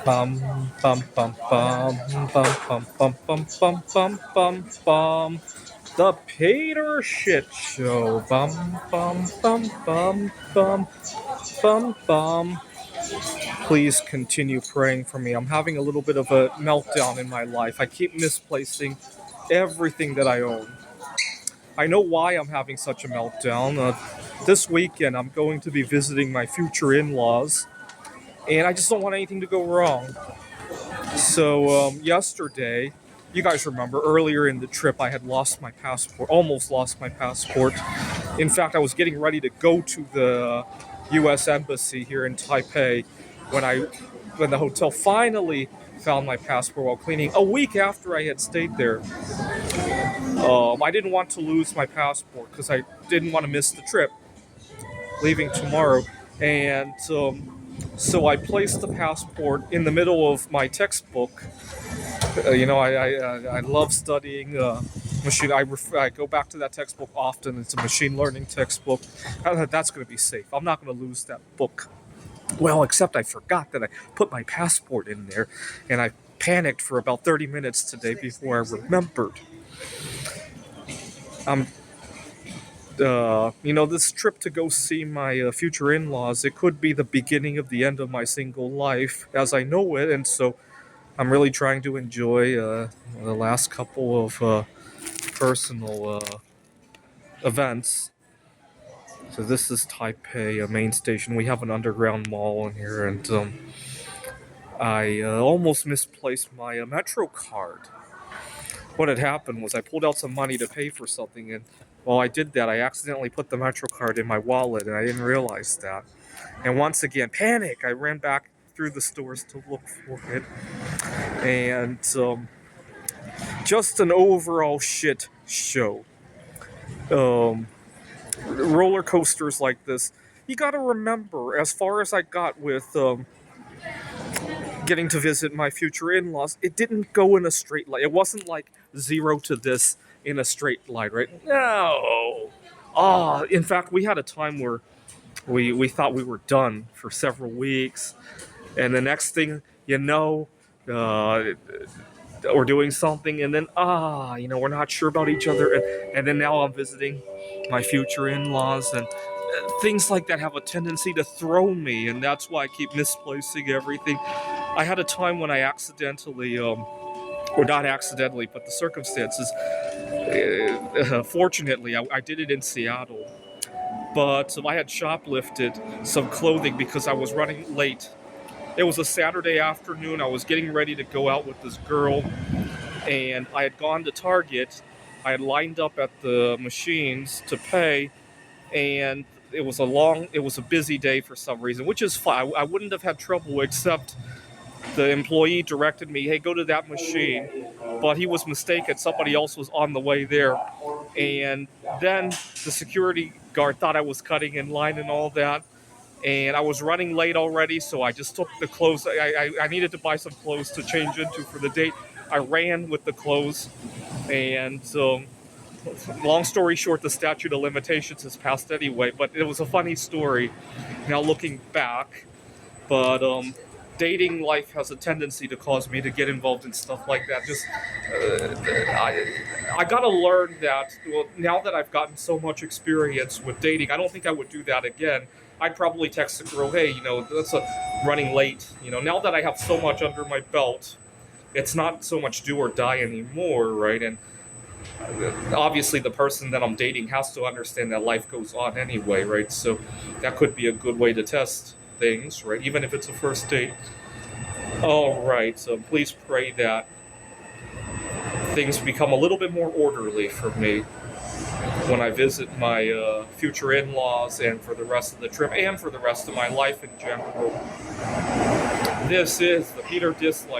Bum bum bum bum bum bum bum bum bum bum bum bum. The Peter Shitshow. Bum bum bum bum bum bum bum. Please continue praying for me. I'm having a little bit of a meltdown in my life. I keep misplacing everything that I own. I know why I'm having such a meltdown. This weekend, I'm going to be visiting my future in-laws, and I just don't want anything to go wrong. So yesterday, you guys remember earlier in the trip, I had lost my passport, almost lost my passport. In fact, I was getting ready to go to the U.S. Embassy here in Taipei when the hotel finally found my passport while cleaning. A week after I had stayed there, I didn't want to lose my passport because I didn't want to miss the trip, leaving tomorrow, and so I placed the passport in the middle of my textbook. I love studying machine. I go back to that textbook often. It's a machine learning textbook. That's going to be safe. I'm not going to lose that book. Well, except I forgot that I put my passport in there, and I panicked for about 30 minutes today before I remembered. This trip to go see my future in-laws, it could be the beginning of the end of my single life as I know it, and so I'm really trying to enjoy the last couple of personal events. So this is Taipei, a main station. We have an underground mall in here, and I almost misplaced my Metro card. What had happened was I pulled out some money to pay for something, and while I did that, I accidentally put the Metro card in my wallet, and I didn't realize that. And once again, panic! I ran back through the stores to look for it, and just an overall shit show. Roller coasters like this, you gotta remember, as far as I got with getting to visit my future in-laws, it didn't go in a straight line. It wasn't like 0 to this in a straight line, right? No. In fact, we had a time where we thought we were done for several weeks, and the next thing you know, we're doing something, and then we're not sure about each other, and then now I'm visiting my future in-laws, and things like that have a tendency to throw me, and that's why I keep misplacing everything. I had a time when I accidentally, or not accidentally, but the circumstances, fortunately, I did it in Seattle, but I had shoplifted some clothing because I was running late. It was a Saturday afternoon. I was getting ready to go out with this girl, and I had gone to Target. I had lined up at the machines to pay, and it was a busy day for some reason, which is fine. I wouldn't have had trouble, except the employee directed me, hey, go to that machine. But he was mistaken. Somebody else was on the way there. And then the security guard thought I was cutting in line and all that. And I was running late already, so I just took the clothes. I needed to buy some clothes to change into for the date. I ran with the clothes, and long story short, the statute of limitations has passed anyway. But it was a funny story now looking back. But dating life has a tendency to cause me to get involved in stuff like that. Just I gotta learn that. Well, now that I've gotten so much experience with dating, I don't think I would do that again. I'd probably text a girl, hey, that's running late. Now that I have so much under my belt, it's not so much do or die anymore, right? And obviously the person that I'm dating has to understand that life goes on anyway, right? So that could be a good way to test things, right? Even if it's a first date. All right, so please pray that things become a little bit more orderly for me when I visit my future in-laws, and for the rest of the trip, and for the rest of my life in general. This is the Peter Shitshow.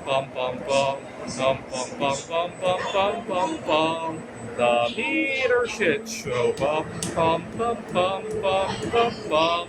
Bum bum bum bum bum bum bum bum bum bum bum. The Peter Shitshow. Bum bum bum bum bum bum bum.